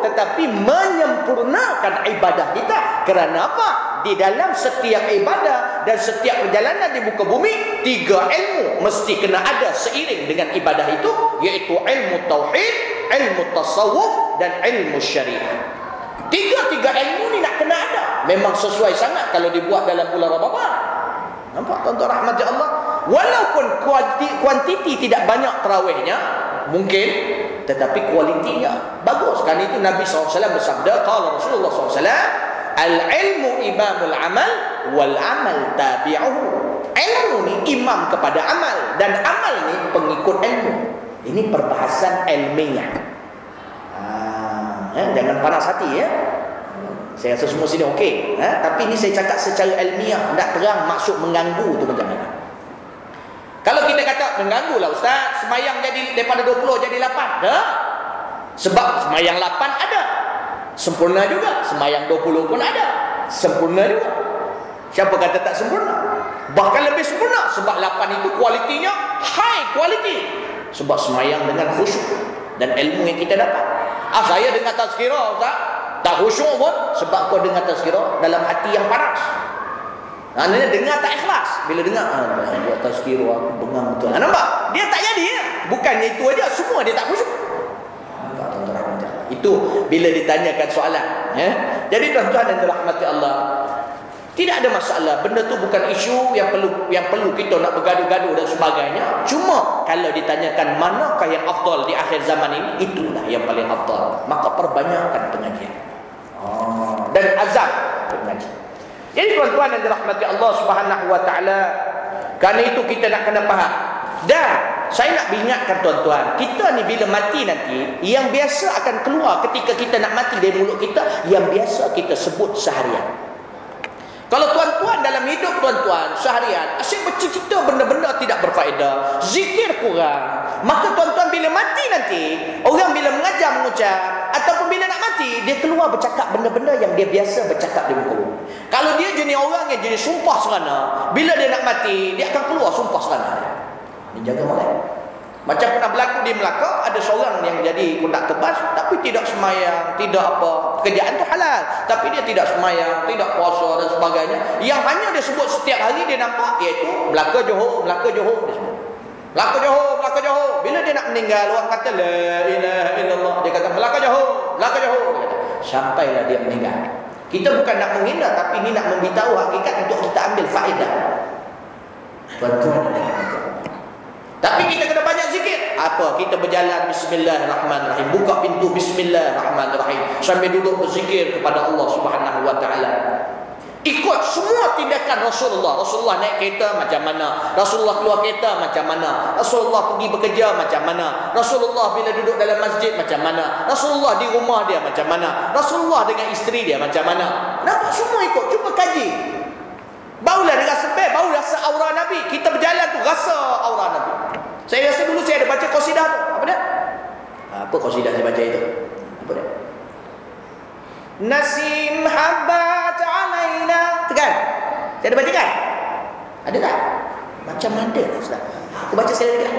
tetapi menyempurnakan ibadah kita. Kerana apa? Di dalam setiap ibadah dan setiap perjalanan di muka bumi, 3 ilmu mesti kena ada seiring dengan ibadah itu, iaitu ilmu tauhid, ilmu tasawuf dan ilmu syariah. Tiga ilmu ni nak kena ada. Memang sesuai sangat kalau dibuat dalam bulan Ramadan. Nampak tuan-tuan rahmati Allah? Walaupun kuantiti tidak banyak tarawihnya, mungkin, tetapi kualitinya bagus. Kan itu Nabi SAW bersabda, qala Rasulullah SAW, al-ilmu imamul amal wal amal tabi'uhu. Ilmu ni imam kepada amal, dan amal ni pengikut ilmu. Ini perbahasan ilmiah. Jangan panas hati ya. Saya rasa semua sini okey. Tapi ini saya cakap secara ilmiah, tak terang maksud mengganggu tu macam mana. Kalau kita kata mengganggu lah Ustaz, semayang jadi daripada 20 jadi 8. Dah. Sebab semayang 8 ada, sempurna juga. Semayang 20 pun ada, sempurna juga. Siapa kata tak sempurna? Bahkan lebih sempurna. Sebab 8 itu kualitinya high quality. Sebab semayang dengan khusyuk dan ilmu yang kita dapat. Saya dengar tazkirah Ustaz, tak khusyuk pun. Sebab kau dengar tazkirah dalam hati yang panas. Dengar tak ikhlas. Bila dengar buat tazkirah aku bengang betul. Nampak? Dia tak jadi ya? Bukannya itu aja, semua dia tak khusyuk. Itu bila ditanyakan soalan ya? Jadi tuan-tuan dan dirahmati Allah, tidak ada masalah. Benda tu bukan isu yang perlu kita nak bergaduh-gaduh dan sebagainya. Cuma kalau ditanyakan manakah yang afdal di akhir zaman ini, itulah yang paling afdal. Maka perbanyakkan pengajian. Dan azam pengajian. Jadi tuan-tuan yang dirahmati Allah Subhanahu wa taala, kerana itu kita nak kena faham. Dan saya nak ingatkan tuan-tuan, kita ni bila mati nanti, yang biasa akan keluar ketika kita nak mati dari mulut kita, yang biasa kita sebut seharian. Kalau tuan-tuan dalam hidup tuan-tuan seharian asyik bercerita benda-benda tidak berfaedah, zikir kurang, maka tuan-tuan bila mati nanti, orang bila mengajar mengucap ataupun bila nak mati, dia keluar bercakap benda-benda yang dia biasa bercakap di muka bumi. Kalau dia jenis orang yang jenis sumpah serana, bila dia nak mati, dia akan keluar sumpah serana. Ini jaga malam. Macam pernah berlaku di Melaka, ada seorang yang jadi konduktor bas tapi tidak semayang, tidak apa. Pekerjaan tu halal, tapi dia tidak semayang, tidak puasa dan sebagainya. Yang hanya dia sebut setiap hari dia nampak, iaitu Melaka Johor, Melaka Johor dia sebut. Melaka Johor, Melaka Johor. Bila dia nak meninggal, orang kata la ilaha illallah, dia kata Melaka Johor, Melaka Johor, dia kata. Sampailah dia meninggal. Kita bukan nak menghina, tapi ini nak memberitahu hakikat untuk kita ambil faedah. Tuan-tuan, tapi kita kena banyak zikir. Apa? Kita berjalan bismillahirrahmanirrahim, buka pintu bismillahirrahmanirrahim, sambil duduk berzikir kepada Allah Subhanahu wa taala. Ikut semua tindakan Rasulullah. Rasulullah naik kereta macam mana, Rasulullah keluar kereta macam mana, Rasulullah pergi bekerja macam mana, Rasulullah bila duduk dalam masjid macam mana, Rasulullah di rumah dia macam mana, Rasulullah dengan isteri dia macam mana. Nampak? Semua ikut. Cuba kaji. Barulah dia rasa best, baru rasa aura Nabi. Kita berjalan tu rasa aura Nabi. Saya rasa dulu saya ada baca qasidah tu. Apa dia? Apa qasidah saya baca itu? Apa dia? Nasim habbat alaina. Tekan. Saya ada baca kan? Ada tak? Macam ada Ustaz. Aku baca sekali lagi lah.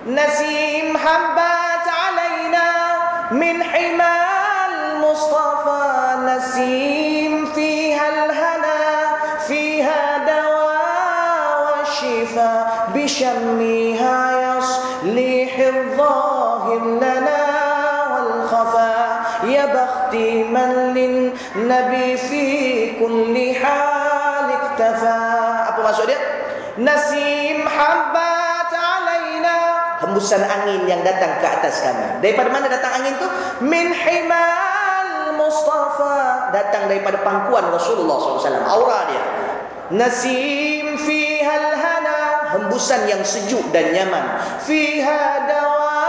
Nasim habbat alaina min himal Mustafa, nasim fiha al-hana, fiha dawa wa shifa, bishammiha yaslihi al-zahir lana wal khafa, ya bakhti man lin nabi fi kulli hal iktafa. Apa maksud dia? Nasim habbat alaina, hembusan angin yang datang ke atas kami. Daripada mana datang angin tu? Min himal Mustafa, datang daripada pangkuan Rasulullah SAW, aura dia. Nasim fiha al-hana, hembusan yang sejuk dan nyaman. Fiha dawa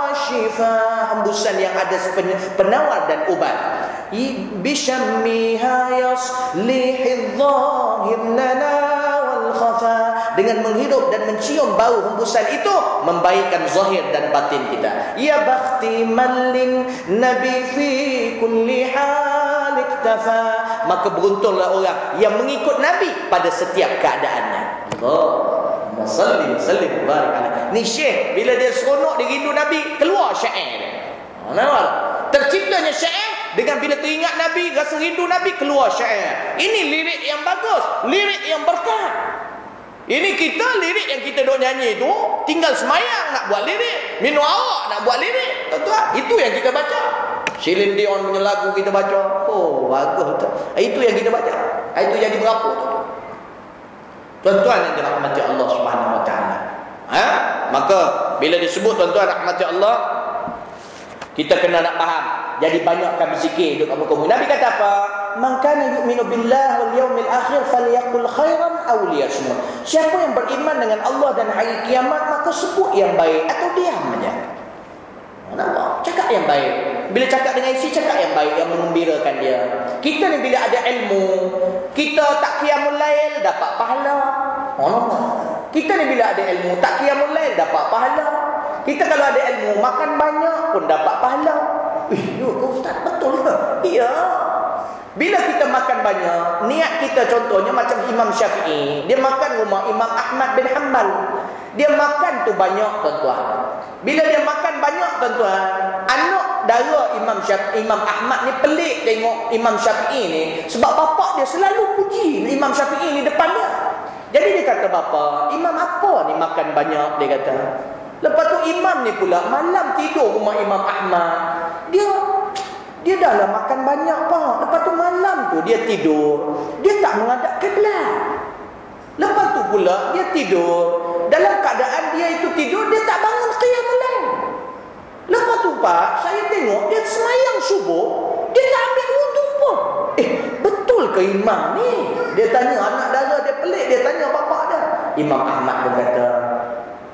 wa shifa, hembusan yang ada penawar dan obat. Bishammiha yaslihi dhahir lana wal khafa, dengan menghirup dan mencium bau hembusan itu membaikkan zahir dan batin kita. Ya bakhti mallin nabi fi kulli hal iktafa, maka beruntunglah orang yang mengikut Nabi pada setiap keadaannya. Allahumma salli sallim barik alaihi. Ni Syekh bila dia seronok dia rindu Nabi, keluar syair dia. Nampak? Terciptanya dengan bila teringat Nabi, rasa rindu Nabi, keluar syair. Ini lirik yang bagus, lirik yang berkah. Ini kita lirik yang kita duk nyanyi tu, tinggal semayang nak buat lirik, minum arak nak buat lirik. Tuan-tuan, itu yang kita baca. Celine Dion punya lagu kita baca. Oh, bagus tu. Itu yang kita baca. Itu jadi berapa tu? Tuan-tuan yang dirahmati Allah Subhanahu Wa Taala. Maka bila disebut tuan-tuan rahmati Allah, kita kena nak faham. Jadi banyakkan berzikir duduk kamu-kamu. Nabi kata apa? Man kana yu'minu billahi wal yawmil akhir falyaqul khairan aw liyasmut. Siapa yang beriman dengan Allah dan hari kiamat, maka sebut yang baik atau diam saja. Allah cakap yang baik. Bila cakap dengan isi, cakap yang baik yang mengembirakan dia. Kita ni bila ada ilmu, kita tak qiyamul lail dapat pahala. Kita ni bila ada ilmu, tak qiyamul lail dapat pahala. Kita kalau ada ilmu, makan banyak pun dapat pahala. Ya ke Ustaz, betul ke? Ya. Bila kita makan banyak, niat kita contohnya macam Imam Syafi'i, dia makan rumah Imam Ahmad bin Hanbal. Dia makan tu banyak tuan-tuan. Bila dia makan banyak tuan-tuan, anak dara Imam Ahmad ni pelik tengok Imam Syafi'i ni, sebab bapak dia selalu puji Imam Syafi'i ni depan dia. Jadi dia kata, bapa, imam apa ni makan banyak, dia kata. Lepas tu imam ni pula malam tidur rumah Imam Ahmad. Dia dah lah makan banyak pak. Lepas tu malam tu dia tidur, dia tak menghadap kiblat. Lepas tu pula dia tidur, dalam keadaan dia itu tidur, dia tak bangun qiyamul lail. Lepas tu pak, saya tengok dia semayang subuh, dia tak ambil wudu pun. Betul ke imam ni? Dia tanya anak dara dia, pelik, dia tanya bapak dia. Imam Ahmad pun kata,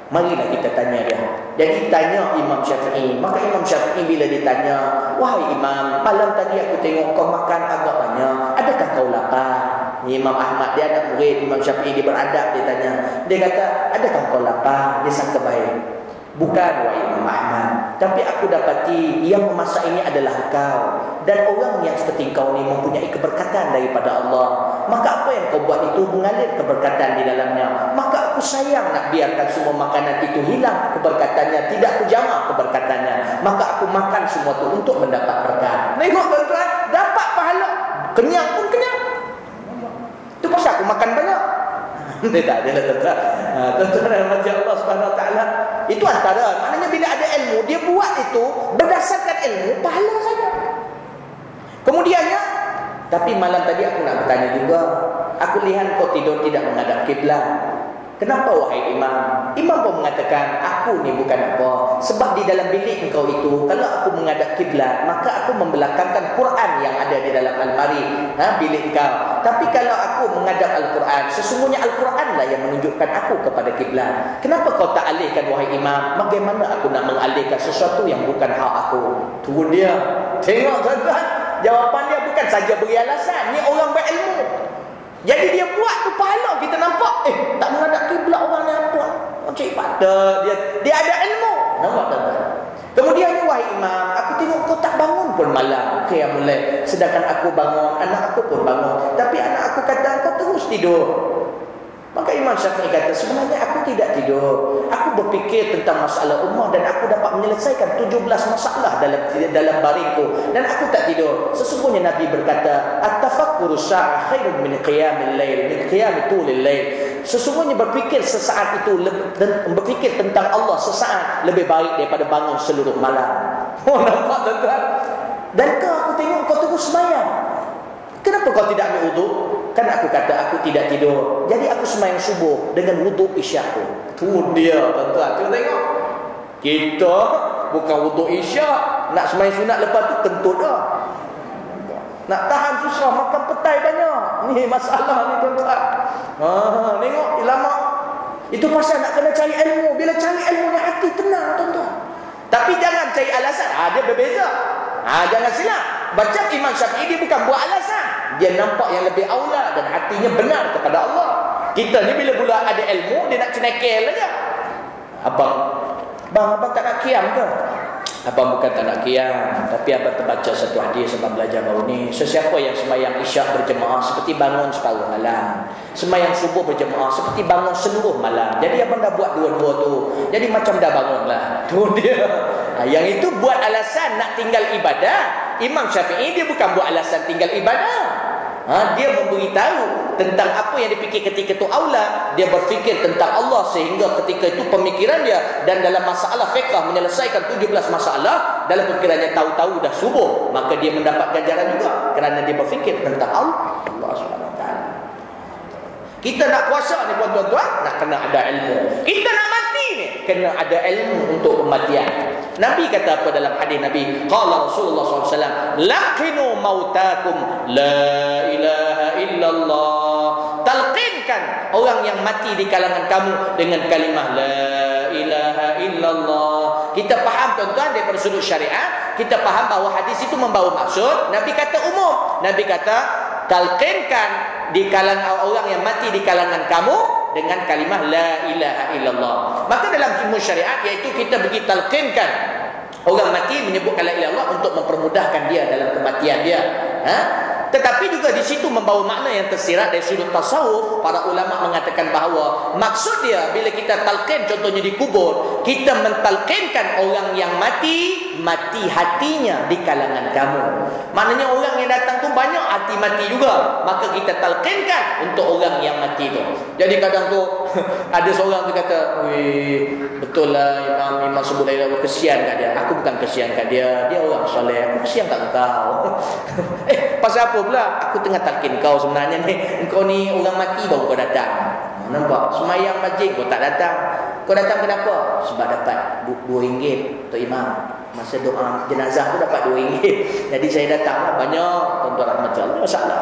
marilah kita tanya dia. Jadi tanya Imam Syafi'i. Maka Imam Syafi'i bila ditanya, wahai imam, malam tadi aku tengok kau makan agak banyak, adakah kau lapar? Imam Ahmad, dia anak murid Imam Syafi'i, dia beradab, dia tanya. Dia kata, adakah kau lapar? Dia sangka baik. Bukan wahai Imam Ahmad, tapi aku dapati yang memasak ini adalah kau, dan orang yang seperti kau ni mempunyai keberkatan daripada Allah. Maka apa yang kau buat itu mengalir keberkatan di dalamnya. Maka aku sayang nak biarkan semua makanan itu hilang keberkatannya, tidak aku jamak keberkatannya. Maka aku makan semua itu untuk mendapat berkat. Tengok tuan-tuan, dapat pahala, kenyang pun kenyang. Itu pasal aku makan banyak. Dia tak ada lah tuan-tuan. Tuan-tuan macam Allah Subhanahu Wa Taala. Itu antara, maknanya bila ada ilmu, dia buat itu berdasarkan ilmu, pahala saja. Kemudiannya, tapi malam tadi aku nak bertanya juga, aku lihat kau tidur tidak menghadap kiblat. Kenapa wahai imam? Imam pun mengatakan, aku ni bukan apa. Sebab di dalam bilik engkau itu, kalau aku menghadap kiblat, maka aku membelakangkan Quran yang ada di dalam almari bilik engkau. Tapi kalau aku menghadap Al-Quran, sesungguhnya Al-Quran lah yang menunjukkan aku kepada kiblat. Kenapa kau tak alihkan wahai imam? Bagaimana aku nak mengalihkan sesuatu yang bukan hak aku? Tunggu dia. Tengok tuan-tuan, jawapan dia bukan saja beri alasan. Ni orang berilmu. Jadi dia buat tu pahala, kita nampak tak menghadap kiblat orang ni apa? Macam ibadah, dia ada ilmu. Nampak tak? Kemudian wahai imam, aku tengok kau tak bangun pun malam qiyamul lail, sedangkan aku bangun, anak aku pun bangun, tapi anak aku kata kau terus tidur. Maka Imam Syafi'i kata, sebenarnya aku tidak tidur. Aku berfikir tentang masalah ummah dan aku dapat menyelesaikan 17 masalah dalam baringku, dan aku tak tidur. Sesungguhnya Nabi berkata, at-tafakkuru sa'ah khairun min qiyamil lail, min qiyami tulil lail. Sesungguhnya berfikir sesaat itu, berfikir tentang Allah sesaat lebih baik daripada bangun seluruh malam. Oh, nampak tuan-tuan? Dan aku tengok kau terus sembahyang. Kenapa kau tidak ambil wudu? Kan aku kata aku tidak tidur, jadi aku sembahyang subuh dengan wudu isyaku. Tu dia tuan-tuan, tengok. Kita bukan wudu isyak, nak sembahyang sunat lepas tu kentut dah. Nak tahan susah, makan petai banyak. Ni masalah ni tuan-tuan. Tengok lama. Itu pasal nak kena cari ilmu. Bila cari ilmu ni hati tenang tuan-tuan. Tapi jangan cari alasan. Dia berbeza. Jangan silap. Baca Imam Syafi'i dia bukan buat alasan. Dia nampak yang lebih aula dan hatinya benar kepada Allah. Kita ni bila pula ada ilmu, dia nak cenekel aja. Abang tak nak qiyam ke? Abang bukan tak nak qiyam, tapi abang terbaca satu hadis abang belajar baru ni. Sesiapa yang sembahyang isyak berjemaah seperti bangun separuh malam, sembahyang subuh berjemaah seperti bangun seluruh malam. Jadi abang dah buat dua-dua tu, jadi macam dah bangun lah. Tu dia. Yang itu buat alasan nak tinggal ibadah. Imam Syafi'i dia bukan buat alasan tinggal ibadah. Dia memberitahu tentang apa yang dipikir ketika itu aula. Dia berfikir tentang Allah sehingga ketika itu pemikiran dia, dan dalam masalah fiqh menyelesaikan 17 masalah dalam fikirannya, tahu-tahu dah subuh, maka dia mendapat ganjaran juga kerana dia berfikir tentang Allah Subhanahu Wa Taala. Kita nak puasa ni tuan-tuan, nak kena ada ilmu. Kita nak mati ni kena ada ilmu untuk kematian. Nabi kata apa dalam hadis Nabi? Qala Rasulullah SAW, laqinu mautakum la ilaha illallah. Talqinkan orang yang mati di kalangan kamu dengan kalimah la ilaha illallah. Kita faham tuan-tuan daripada sudut syariat, kita faham bahawa hadis itu membawa maksud. Nabi kata umum. Nabi kata talqinkan di kalangan orang yang mati di kalangan kamu dengan kalimah la ilaha illallah. Maka dalam ilmu syariat, iaitu kita bagi talqinkan orang mati menyebutkan la ilaha illallah untuk mempermudahkan dia dalam kematian dia. Tetapi juga di situ membawa makna yang tersirat dari sudut tasawuf. Para ulama mengatakan bahawa maksud dia bila kita talqin, contohnya di kubur, kita mentalqinkan orang yang mati hatinya di kalangan kamu. Maknanya orang yang datang tu banyak hati mati juga, maka kita talqinkan untuk orang yang mati tu. Jadi kadang tu ada seorang tu kata, "Weh, betul lah Imam sebut la ilaha illallah, kesian kat dia." Aku bukan kesian kat dia, dia orang soleh. Aku kesian kat kau. Pasal apa pula? Aku tengah talqin kau sebenarnya ni. Kau ni orang mati baru kau datang. Nampak? Semayang masjid kau tak datang. Kau datang kenapa? Sebab dapat RM2 Tok Imam. Masa doa jenazah tu dapat RM2. Jadi saya datanglah banyak. Tuan-tuan rahmatullah, masalah.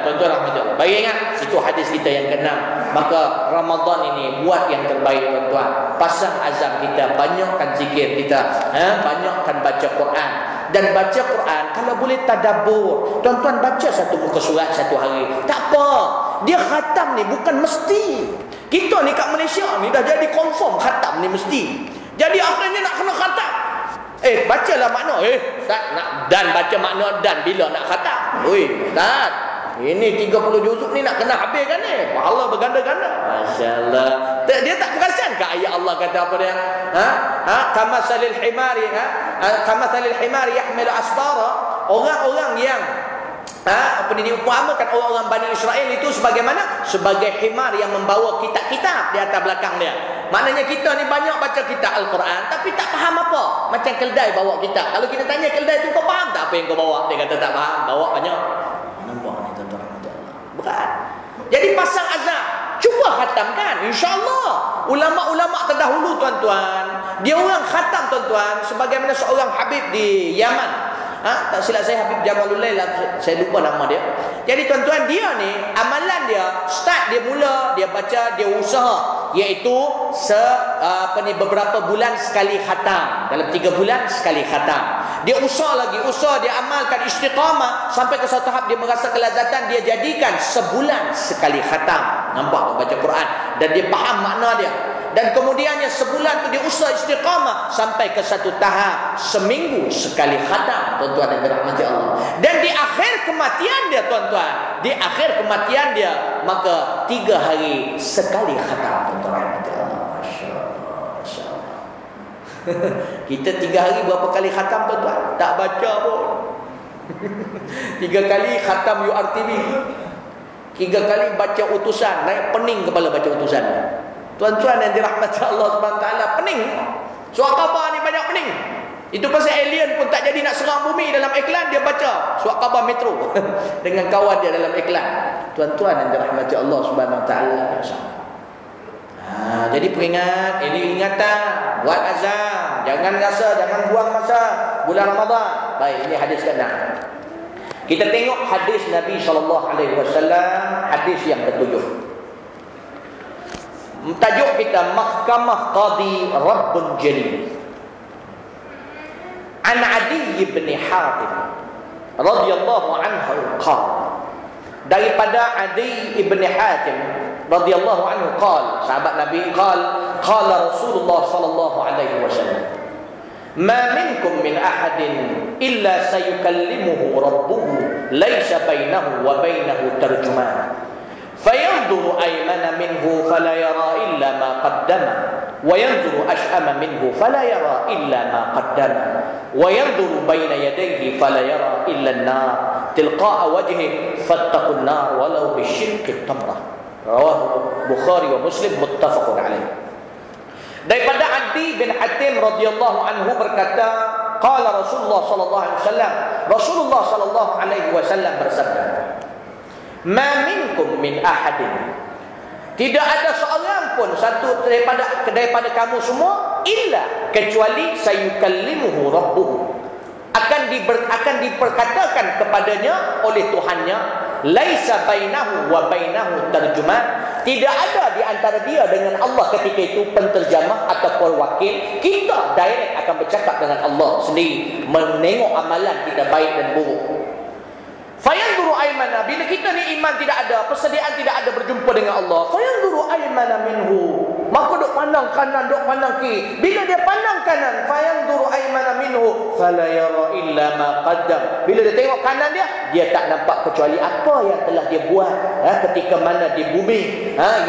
Tuan-tuan rahmatullah, baik ingat, itu hadis kita yang ke-6. Maka Ramadan ini buat yang terbaik tuan-tuan. Pasang azam kita, banyakkan zikir kita, banyakkan baca Quran. Dan baca Quran kalau boleh tadabbur. Tuan-tuan baca satu muka surat satu hari, tak apa. Dia khatam ni bukan mesti. Kita ni kat Malaysia ni dah jadi confirm khatam ni mesti. Jadi akhirnya nak kena khatam. Bacalah makna. Ustaz nak dan baca makna dan bila nak khatam. Ustaz, ini 30 juzuk ni nak kena habiskan ni. Pahala berganda-ganda. Masya-Allah. Dia tak perasan ke ayat Allah kata apa dia? Kamatsalil himari, kamatsalil himari yahmilu asfara. Orang-orang yang diumpamakan orang-orang Bani Israel itu sebagaimana? Sebagai himar yang membawa kitab-kitab di atas belakang dia. Maknanya kita ni banyak baca kitab Al-Quran tapi tak faham apa. Macam keldai bawa kitab. Kalau kita tanya keldai tu, kau faham tak apa yang kau bawa? Dia kata tak faham. Bawa banyak. Nampak ni tuan-tuan. Berat. Jadi pasang azam. Cuba khatamkan. InsyaAllah. Ulama-ulama terdahulu tuan-tuan, dia orang khatam tuan-tuan. Sebagaimana seorang Habib di Yaman. Tak silap saya Habib Jamalul Lail, saya lupa nama dia. Jadi tuan-tuan, dia ni amalan dia start, dia mula dia baca, dia usaha, iaitu beberapa bulan sekali khatam. Dalam 3 bulan sekali khatam. Dia usaha dia amalkan istiqamah sampai ke satu tahap dia merasa kelazatan, dia jadikan sebulan sekali khatam. Nampak baca Quran dan dia faham makna dia. Dan kemudiannya sebulan tu dia usaha istiqamah sampai ke satu tahap seminggu sekali khatam, tuan-tuan dan dirahmati Allah. Dan di akhir kematian dia tuan-tuan, di akhir kematian dia, maka 3 hari sekali khatam, tuan-tuan rahmati Allah. Masya-Allah. Kita 3 hari berapa kali khatam tuan-tuan? Tak baca pun. 3 kali khatam URTV. 3 kali baca utusan, naik pening kepala baca utusan. Tuan-tuan yang dirahmati Allah Subhanahu Wa Taala, pening. Surat khabar ni banyak pening. Itu pasal alien pun tak jadi nak serang bumi dalam iklan, dia baca surat khabar Metro dengan kawan dia dalam iklan. Tuan-tuan yang dirahmati Allah Subhanahu Wa Taala. Jadi peringat, ini ingatan, buat azam, jangan rasa, jangan buang masa bulan Ramadan. Baik, ini hadis ke-6. Kita tengok hadis Nabi SAW, hadis yang ke-7. Tajuk kita Mahkamah Qadi Rabbun Jalil. An Adi bin Hatim radhiyallahu anhu qala. Daripada Adi bin Hatim radhiyallahu anhu qala, sahabat Nabi qala, qala Rasulullah sallallahu alaihi wasallam, ma minkum min ahadin illa sayukallimuhu rabbuhu laysa bainahu wa bainahu tarjuman. فينظر أيمن منه فلا يرى إلا ما قدم وينظر أشأم منه فلا يرى إلا ما قدم wa yanzuru baina yadayhi fala yara illa an-nar tilqa'a wajhihi fattaqun nar walau bisyirki tamrah. Rawahu Bukhari wa Muslim muttafaqun alaih. Daripada Adi bin Hatim radhiyallahu anhu berkata, qala Rasulullah sallallahu alaihi wasallam, Rasulullah sallallahu alaihi wasallam bersabda, "Ma minkum min ahadin." Tidak ada seorang pun satu daripada kamu semua illa kecuali sayukallimuhu rabbuhu. Akan diperkatakan kepadanya oleh Tuhannya, laisa bainahu wa bainahu tarjuman. Tidak ada di antara dia dengan Allah ketika itu penterjemah atau pewakil. Kita direct akan bercakap dengan Allah sendiri, menengok amalan kita baik dan buruk. Fayanzuru aymana, bila kita ni iman tidak ada, persediaan tidak ada berjumpa dengan Allah, fayanzuru aymana minhu, maka duk pandang kanan, duk pandang kiri. Bila dia pandang kanan, fayanzuru aymana minhu fala yara illa ma qaddam. Bila dia tengok kanan dia tak nampak kecuali apa yang telah dia buat ketika mana di bumi,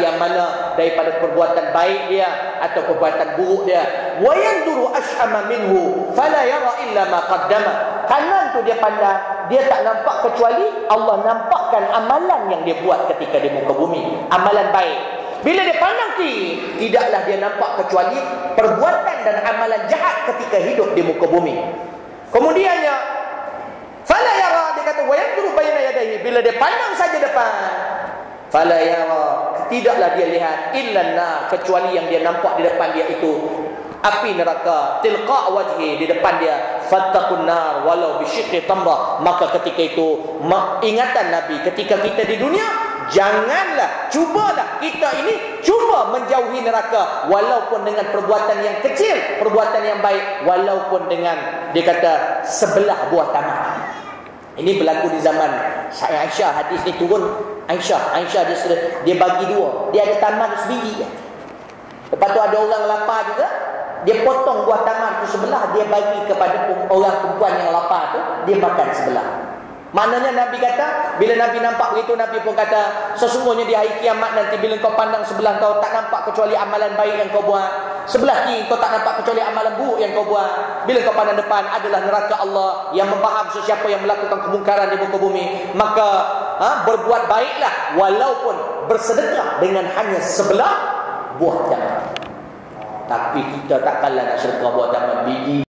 yang mana daripada perbuatan baik dia atau perbuatan buruk dia. Wa yanzuru ash'ama minhu fala yara illa ma qaddama. Kanan tu dia pandang, dia tak nampak kecuali Allah nampakkan amalan yang dia buat ketika di muka bumi, amalan baik. Bila dia pandang kiri, tidaklah dia nampak kecuali perbuatan dan amalan jahat ketika hidup di muka bumi. Kemudiannya fala yara, dia kata wa yanzuru baina yadayhi, bila dia pandang saja depan, fala yara, tidaklah dia lihat illa nar, kecuali yang dia nampak di depan dia itu api neraka, tilqa wajhi, di depan dia, fattaqun nar walau bisyikhi tamrah. Maka ketika itu ingatan Nabi ketika kita di dunia, janganlah, cubalah kita ini cuba menjauhi neraka walaupun dengan perbuatan yang kecil, perbuatan yang baik, walaupun dengan, dia kata, sebelah buah tamak. Ini berlaku di zaman Aisyah. Hadis ni turun Aisyah dia bagi dua, dia ada taman sendiri. Lepas tu ada orang lapar juga, dia potong buah taman tu sebelah, dia bagi kepada orang perempuan yang lapar tu, dia makan sebelah. Maknanya Nabi kata, bila Nabi nampak begitu, Nabi pun kata, sesungguhnya di hari kiamat nanti bila kau pandang sebelah kau, tak nampak kecuali amalan baik yang kau buat. Sebelah kiri kau tak nampak kecuali amalan buruk yang kau buat. Bila kau pandang depan adalah neraka Allah yang membaham sesiapa yang melakukan kemungkaran di muka bumi. Maka berbuat baiklah walaupun bersedekah dengan hanya sebelah buah taman. Tapi kita takkanlah nak sedekah buah taman biji.